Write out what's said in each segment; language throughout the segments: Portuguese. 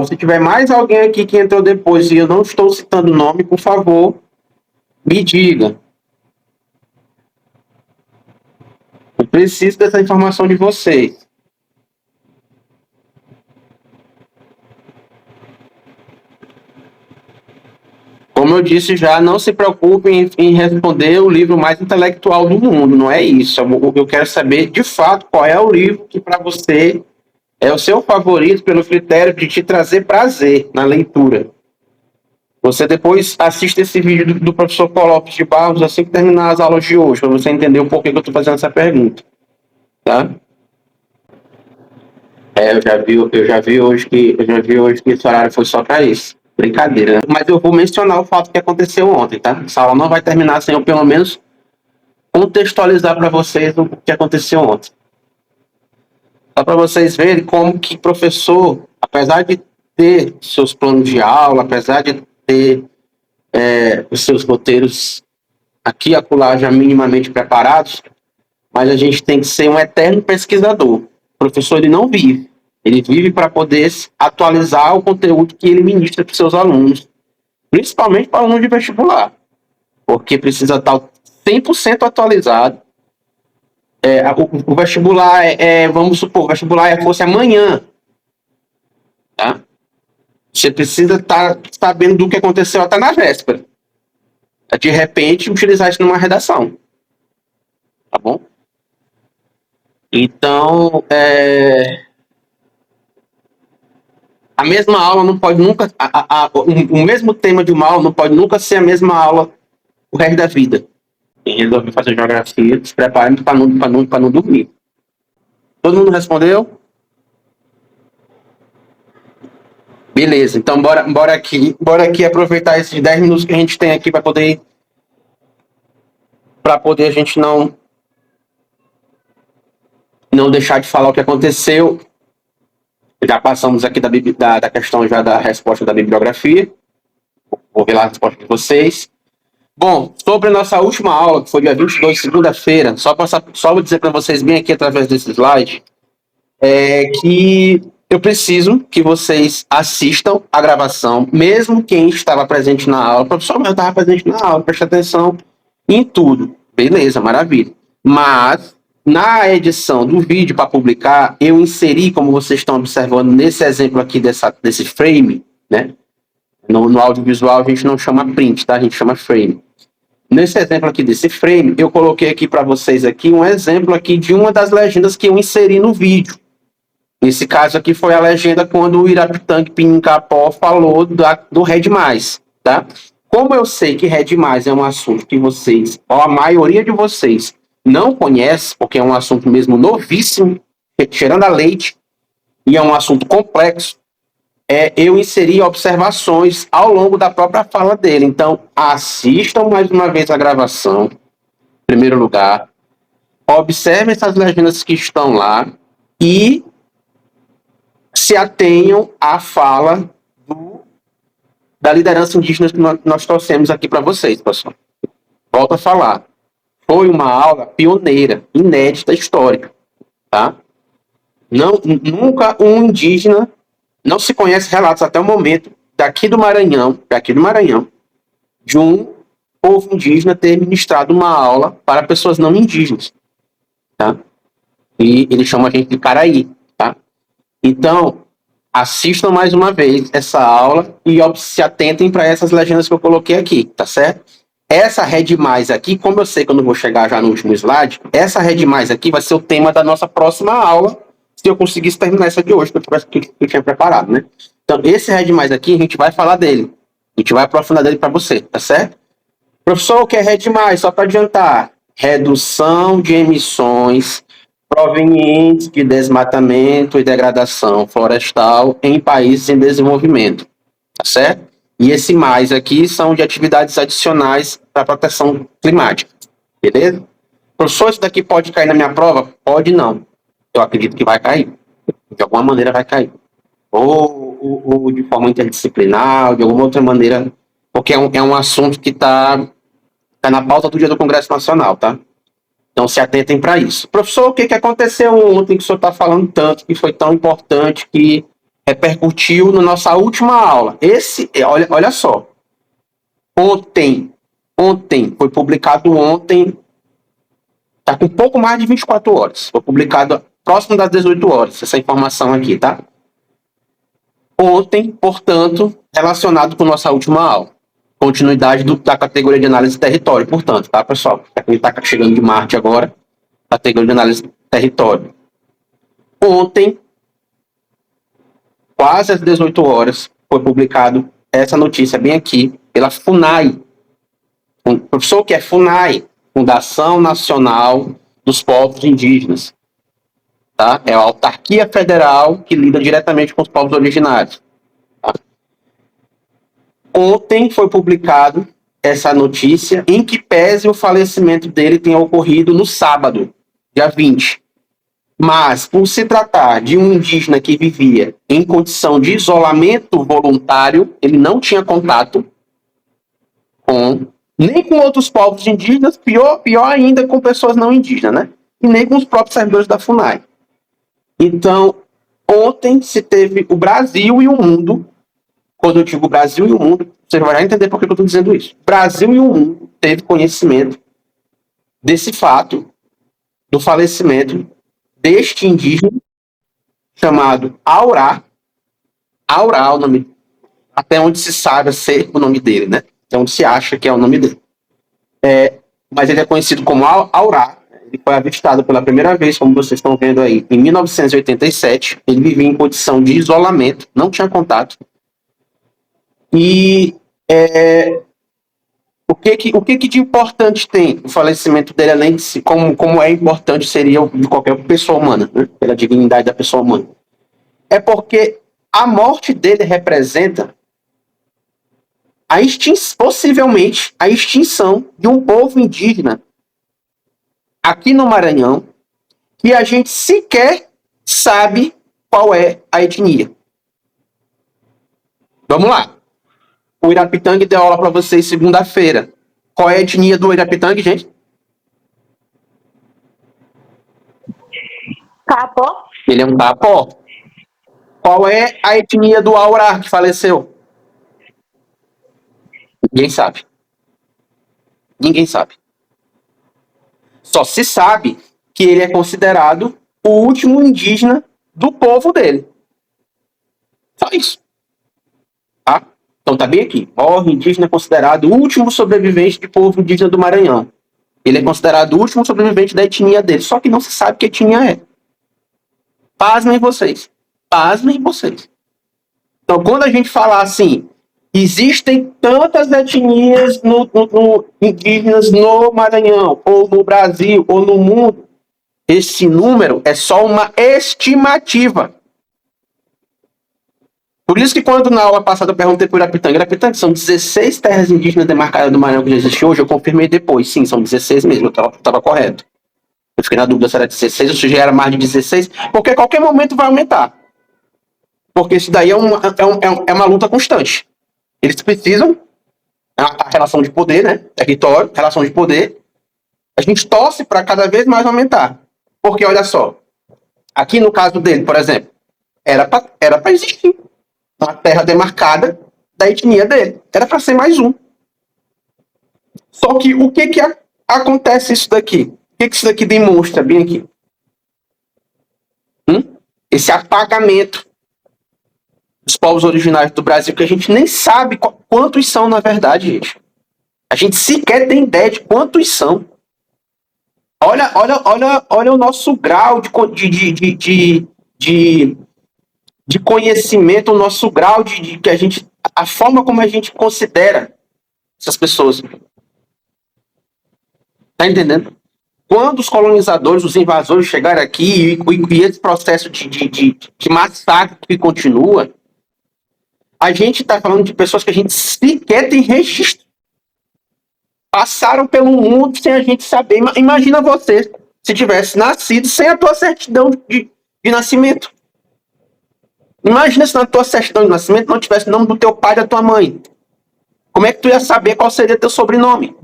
Se tiver mais alguém aqui que entrou depois e eu não estou citando o nome, por favor, me diga. Eu preciso dessa informação de vocês. Como eu disse já, não se preocupem em responder o livro mais intelectual do mundo, não é isso. Eu quero saber, de fato, qual é o livro que para você é o seu favorito pelo critério de te trazer prazer na leitura. Você depois assiste esse vídeo do professor Clóvis de Barros assim que terminar as aulas de hoje, para você entender o porquê que eu estou fazendo essa pergunta. Tá? Eu já vi hoje que esse horário foi só para isso. Brincadeira, né? Mas eu vou mencionar o fato que aconteceu ontem, tá? Essa aula não vai terminar sem eu, pelo menos, contextualizar para vocês o que aconteceu ontem. Só para vocês verem como que professor, apesar de ter seus planos de aula, apesar de ter os seus roteiros aqui e acolá já minimamente preparados, mas a gente tem que ser um eterno pesquisador. O professor, ele não vive. Ele vive para poder atualizar o conteúdo que ele ministra para os seus alunos, principalmente para alunos de vestibular, porque precisa estar 100% atualizado. O vestibular vamos supor, o vestibular fosse amanhã, tá? Você precisa estar sabendo do que aconteceu até na véspera. De repente, utilizar isso numa redação. Tá bom? Então, a mesma aula não pode nunca... o mesmo tema de uma aula não pode nunca ser a mesma aula o resto da vida. Quem resolveu fazer geografia, se preparem para não dormir. Todo mundo respondeu? Beleza, então bora aqui aproveitar esses 10 minutos que a gente tem aqui para poder a gente não deixar de falar o que aconteceu. Já passamos aqui da questão já da resposta da bibliografia. Vou ver lá a resposta de vocês. Bom, sobre a nossa última aula, que foi dia 22, segunda-feira, só vou dizer para vocês bem aqui através desse slide, que eu preciso que vocês assistam a gravação, mesmo quem estava presente na aula. O professor meu estava presente na aula, preste atenção em tudo. Beleza, maravilha. Mas, na edição do vídeo para publicar, eu inseri, como vocês estão observando nesse exemplo aqui desse frame, né? No audiovisual a gente não chama print, tá? A gente chama frame. Nesse exemplo aqui desse frame, eu coloquei aqui para vocês aqui um exemplo aqui de uma das legendas que eu inseri no vídeo. Nesse caso aqui foi a legenda quando o Irapitanga Pinicapó falou do Red+, tá? Como eu sei que Red+ é um assunto que vocês, ou a maioria de vocês, não conhece, porque é um assunto mesmo novíssimo, cheirando a leite, e é um assunto complexo, eu inseri observações ao longo da própria fala dele. Então, assistam mais uma vez a gravação, em primeiro lugar, observem essas legendas que estão lá e se atenham à fala da liderança indígena que nós trouxemos aqui para vocês, pessoal. Volto a falar. Foi uma aula pioneira, inédita, histórica. Tá? Nunca um indígena, não se conhece relatos até o momento, daqui do Maranhão, de um povo indígena ter ministrado uma aula para pessoas não indígenas. Tá? E ele chama a gente de Caraí. Tá? Então, assistam mais uma vez essa aula e se atentem para essas legendas que eu coloquei aqui, tá certo? Essa Red+ aqui, como eu sei que eu não vou chegar já no último slide, essa Red+ aqui vai ser o tema da nossa próxima aula, se eu conseguisse terminar essa de hoje, que eu tinha preparado, né? Então, esse Red+ aqui, a gente vai falar dele. A gente vai aprofundar dele para você, tá certo? Professor, o que é Red+? Só para adiantar. Redução de emissões provenientes de desmatamento e degradação florestal em países em desenvolvimento, tá certo? E esse mais aqui são de atividades adicionais para proteção climática, beleza? Professor, isso daqui pode cair na minha prova? Pode não. Eu acredito que vai cair. De alguma maneira vai cair. Ou de forma interdisciplinar, ou de alguma outra maneira, porque é um assunto que está na pauta do dia do Congresso Nacional, tá? Então, se atentem para isso. Professor, o que aconteceu ontem que o senhor está falando tanto, que foi tão importante, que repercutiu na nossa última aula. Olha só, ontem, foi publicado ontem, tá com pouco mais de 24 horas, foi publicado próximo das 18 horas, essa informação aqui, tá? Ontem, portanto, relacionado com nossa última aula. Continuidade da categoria de análise de território, portanto, tá, pessoal? A gente está chegando de Marte agora, categoria de análise de território. Ontem, quase às 18 horas, foi publicado essa notícia bem aqui, pela FUNAI. O professor que é FUNAI, Fundação Nacional dos Povos Indígenas. Tá? É a autarquia federal que lida diretamente com os povos originários. Tá? Ontem foi publicado essa notícia, em que pese o falecimento dele tenha ocorrido no sábado, dia 20. Mas, por se tratar de um indígena que vivia em condição de isolamento voluntário, ele não tinha contato nem com outros povos indígenas, pior ainda com pessoas não indígenas, né? E nem com os próprios servidores da FUNAI. Então, ontem se teve o Brasil e o mundo. Quando eu digo Brasil e o mundo, você vai entender por que eu estou dizendo isso. Brasil e o mundo teve conhecimento desse fato, do falecimento deste indígena chamado Aurá. Aurá, o nome, até onde se sabe ser o nome dele, né? Até onde se acha que é o nome dele. Mas ele é conhecido como Aurá. Ele foi avistado pela primeira vez, como vocês estão vendo aí, em 1987. Ele vivia em condição de isolamento, não tinha contato. E o que de importante tem o falecimento dele, além de si, como é importante seria de qualquer pessoa humana, né? Pela dignidade da pessoa humana? É porque a morte dele representa possivelmente a extinção de um povo indígena aqui no Maranhão, que a gente sequer sabe qual é a etnia. Vamos lá. O Irapitang deu aula para vocês segunda-feira. Qual é a etnia do Irapitang, gente? Capó. Ele é um capó. Qual é a etnia do Aurá que faleceu? Ninguém sabe. Ninguém sabe. Só se sabe que ele é considerado o último indígena do povo dele. Só isso. Tá? Então tá bem aqui. Morre indígena considerado o último sobrevivente do povo indígena do Maranhão. Ele é considerado o último sobrevivente da etnia dele. Só que não se sabe que etnia é. Pasmem vocês. Pasmem vocês. Então quando a gente falar assim, existem tantas etnias indígenas no Maranhão, ou no Brasil, ou no mundo, esse número é só uma estimativa. Por isso que quando na aula passada eu perguntei para o Irapitang, são 16 terras indígenas demarcadas do Maranhão que já existem hoje, eu confirmei depois, sim, são 16 mesmo, eu estava correto. Eu fiquei na dúvida se era 16 ou se já era mais de 16, porque a qualquer momento vai aumentar. Porque isso daí é uma luta constante. Eles precisam, a relação de poder, né? Território, relação de poder, a gente torce para cada vez mais aumentar. Porque, olha só, aqui no caso dele, por exemplo, era para existir uma terra demarcada da etnia dele. Era para ser mais um. Só que o que acontece isso daqui? O que isso daqui demonstra bem aqui? Esse apagamento dos povos originários do Brasil, que a gente nem sabe quantos são, na verdade, gente. A gente sequer tem ideia de quantos são. Olha o nosso grau de conhecimento, o nosso grau de que a gente, a forma como a gente considera essas pessoas. Tá entendendo? Quando os colonizadores, os invasores chegaram aqui e esse processo de massacre que continua, a gente está falando de pessoas que a gente sequer tem registro. Passaram pelo mundo sem a gente saber. Imagina você se tivesse nascido sem a tua certidão de nascimento. Imagina se na tua certidão de nascimento não tivesse o nome do teu pai e da tua mãe. Como é que tu ia saber qual seria teu sobrenome?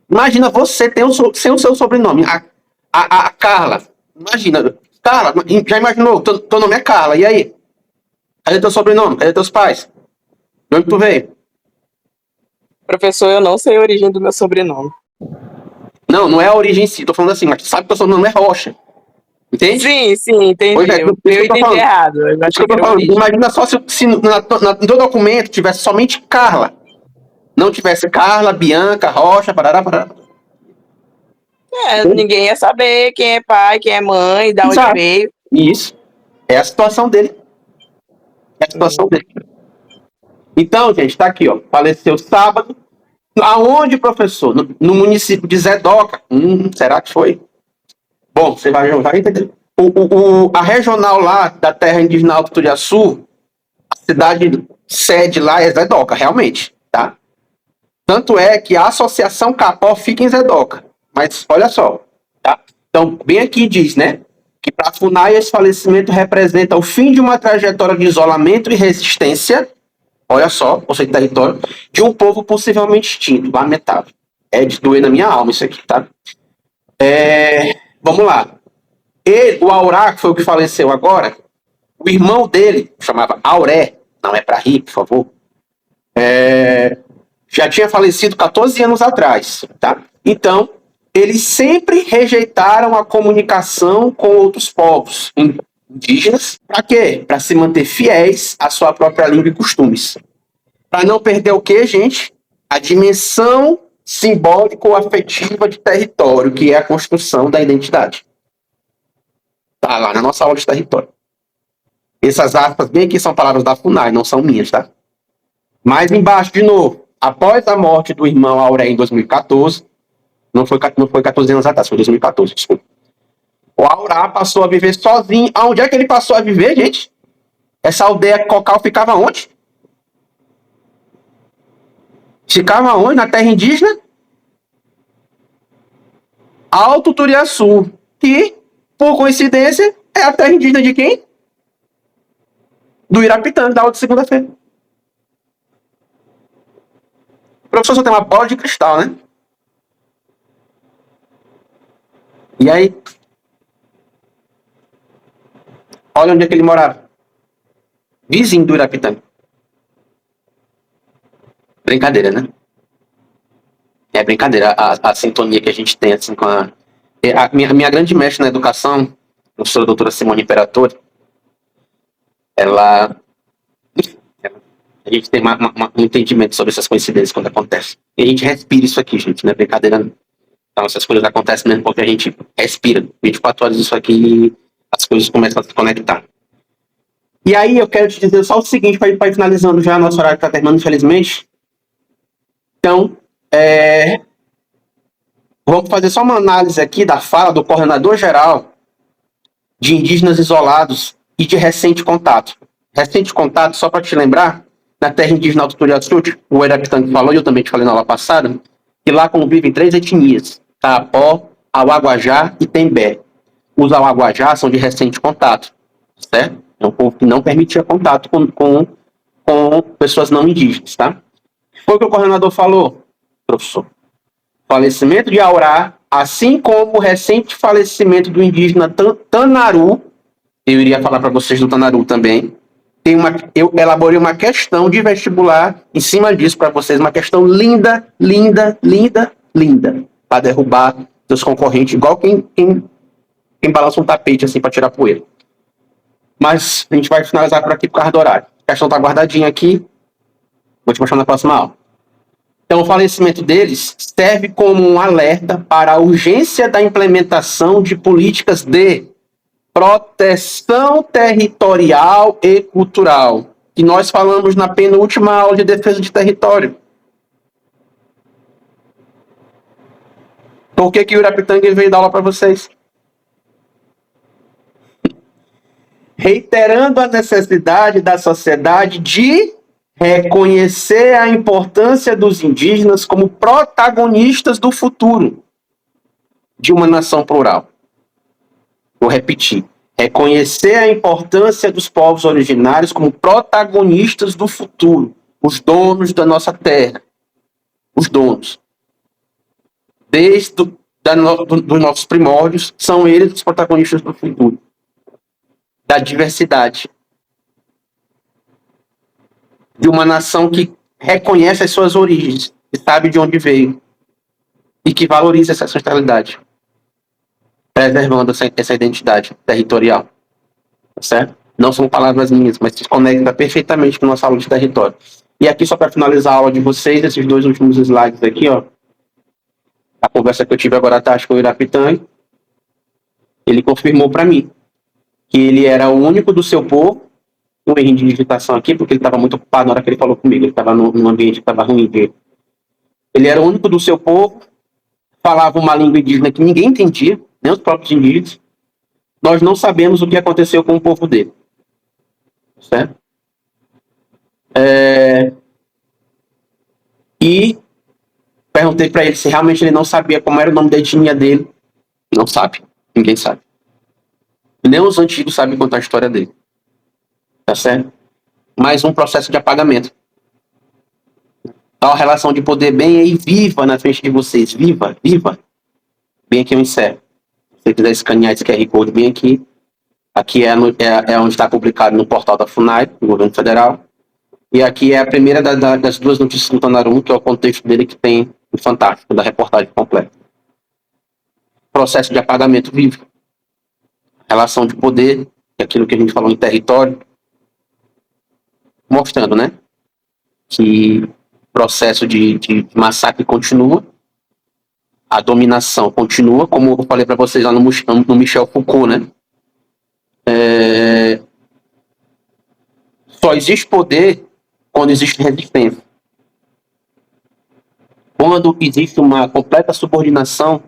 Imagina você sem o seu sobrenome. A Carla. Imagina. Carla, já imaginou? Teu nome é Carla. E aí? Cadê teu sobrenome? Cadê teus pais? De onde tu veio? Professor, eu não sei a origem do meu sobrenome. Não, não é a origem em si. Tô falando assim, mas tu sabe que teu sobrenome é Rocha. Entende? Sim, Pois entendi. é, isso que Eu eu tô entendi falando. errado. Eu Isso que achei eu que tô era a falando. origem. Imagina só se no teu documento tivesse somente Carla. Não tivesse Carla, Bianca, Rocha, parará, parará. Ninguém ia saber quem é pai, quem é mãe, da onde Exato. veio. Isso. É a situação dele. É a situação dele. Então, gente, tá aqui, ó. Faleceu sábado. Aonde, professor? No município de Zedoca. Será que foi? Bom, você vai entender. A regional lá da terra indígena Alto Turiaçu, a cidade sede lá é Zedoca, realmente, tá? Tanto é que a Associação Capó fica em Zedoca. Mas olha só, tá? Então, bem aqui diz, né? Que para a FUNAI esse falecimento representa o fim de uma trajetória de isolamento e resistência, olha só, conceito de território, de um povo possivelmente extinto, lamentável. É de doer na minha alma isso aqui, tá? Vamos lá. Ele, o Aurá, que foi o que faleceu agora, o irmão dele, chamava Auré, não é para rir, por favor, já tinha falecido 14 anos atrás, tá? Então, eles sempre rejeitaram a comunicação com outros povos indígenas. Para quê? Para se manter fiéis à sua própria língua e costumes. Para não perder o quê, gente? A dimensão simbólico-afetiva de território, que é a construção da identidade. Tá lá na nossa aula de território. Essas aspas bem aqui são palavras da FUNAI, não são minhas, tá? Mais embaixo, de novo, após a morte do irmão Auré em 2014, não foi 14 anos atrás, foi 2014, desculpa. O Aurá passou a viver sozinho. Aonde é que ele passou a viver, gente? Essa aldeia Cocal ficava onde? Ficava onde? Na terra indígena? Alto Turiaçu. Que, por coincidência, é a terra indígena de quem? Do Irapitã, da aula de segunda-feira. O professor só tem uma bola de cristal, né? E aí? Olha onde é que ele morava. Vizinho do Irapitã. Brincadeira, né? É brincadeira a sintonia que a gente tem assim com a minha grande mestre na educação, a professora doutora Simone Imperatori, ela a gente tem um entendimento sobre essas coincidências quando acontecem. E a gente respira isso aqui, gente, não é brincadeira não. Então essas coisas acontecem mesmo porque a gente respira 24 horas isso aqui e as coisas começam a se conectar. E aí eu quero te dizer só o seguinte, para ir finalizando já, nosso horário está terminando, infelizmente. Então, vamos fazer só uma análise aqui da fala do coordenador geral de indígenas isolados e de recente contato. Recente contato, só para te lembrar, na terra indígena Alto Turiaçu, o Erapitang falou, e eu também te falei na aula passada, que lá convivem 3 etnias, Taapó, Auaguajá e Tembé. Os Auaguajá são de recente contato, certo? É um povo que não permitia contato com pessoas não indígenas, tá? Foi o que o coordenador falou, professor. Falecimento de Aurá, assim como o recente falecimento do indígena Tanaru, eu iria falar para vocês do Tanaru também. Eu elaborei uma questão de vestibular em cima disso para vocês, uma questão linda, linda, linda, linda, para derrubar seus concorrentes, igual quem balança um tapete assim para tirar poeira. Mas a gente vai finalizar por aqui por causa do horário. A questão está guardadinha aqui, vou te mostrar na próxima aula. Então, o falecimento deles serve como um alerta para a urgência da implementação de políticas de proteção territorial e cultural, que nós falamos na penúltima aula de defesa de território. Por que o Urapitanga veio dar aula para vocês? Reiterando a necessidade da sociedade de reconhecer a importância dos indígenas como protagonistas do futuro de uma nação plural. Vou repetir. Reconhecer a importância dos povos originários como protagonistas do futuro, os donos da nossa terra. Os donos. Desde dos nossos primórdios, são eles os protagonistas do futuro. Da diversidade. de uma nação que reconhece as suas origens, que sabe de onde veio e que valoriza essa ancestralidade, preservando essa identidade territorial, tá certo? Não são palavras minhas, mas se conecta perfeitamente com nossa aula de território. E aqui, só para finalizar a aula de vocês, esses 2 últimos slides aqui, ó, a conversa que eu tive agora à tarde com o Irapitanha, ele confirmou para mim que ele era o único do seu povo, um erro de digitação aqui, porque ele estava muito ocupado na hora que ele falou comigo, ele estava num ambiente que estava ruim dele. Ele era o único do seu povo, falava uma língua indígena que ninguém entendia, nem os próprios indígenas. Nós não sabemos o que aconteceu com o povo dele. Certo? E perguntei para ele se realmente ele não sabia como era o nome da etnia dele. Não sabe. Ninguém sabe. Nem os antigos sabem contar a história dele. Tá certo? Mais um processo de apagamento. Então, a relação de poder bem aí viva na frente de vocês. Viva, viva. Bem aqui eu encerro. Se você quiser escanear esse QR Code bem aqui. Aqui é onde está publicado no portal da FUNAI, do governo federal. E aqui é a primeira das 2 notícias do Tanarum, que é o contexto dele que tem o Fantástico, da reportagem completa. Processo de apagamento vivo. Relação de poder, aquilo que a gente falou em território, mostrando, né, que o processo de massacre continua, a dominação continua, como eu falei para vocês lá no Michel Foucault, né? Só existe poder quando existe resistência. Quando existe uma completa subordinação,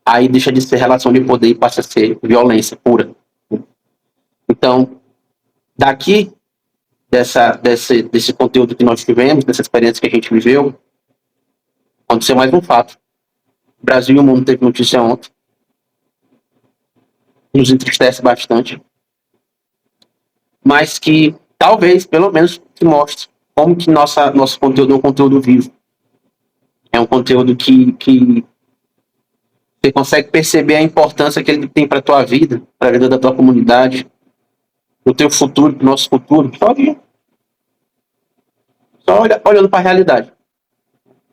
aí deixa de ser relação de poder e passa a ser violência pura. Então, daqui, desse conteúdo que nós tivemos, dessa experiência que a gente viveu, aconteceu mais um fato. O Brasil e o mundo teve notícia ontem. Nos entristece bastante. Mas que, talvez, pelo menos, que mostre como que nosso conteúdo é um conteúdo vivo. É um conteúdo que você consegue perceber a importância que ele tem para a tua vida, para a vida da tua comunidade, o teu futuro, o nosso futuro. Só olhando para a realidade.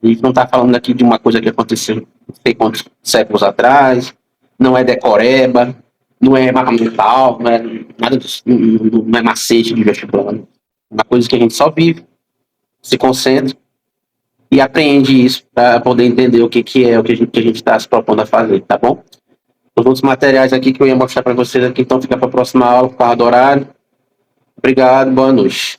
A gente não está falando aqui de uma coisa que aconteceu não sei quantos séculos atrás, não é decoreba, não é mapa mental, não é nada disso, não é macete de vestibular. É uma coisa que a gente só vive, se concentra e apreende isso para poder entender o que é o que a gente está se propondo a fazer, tá bom? Os outros materiais aqui que eu ia mostrar para vocês aqui, então fica para a próxima aula, por causa do horário. Obrigado, boa noite.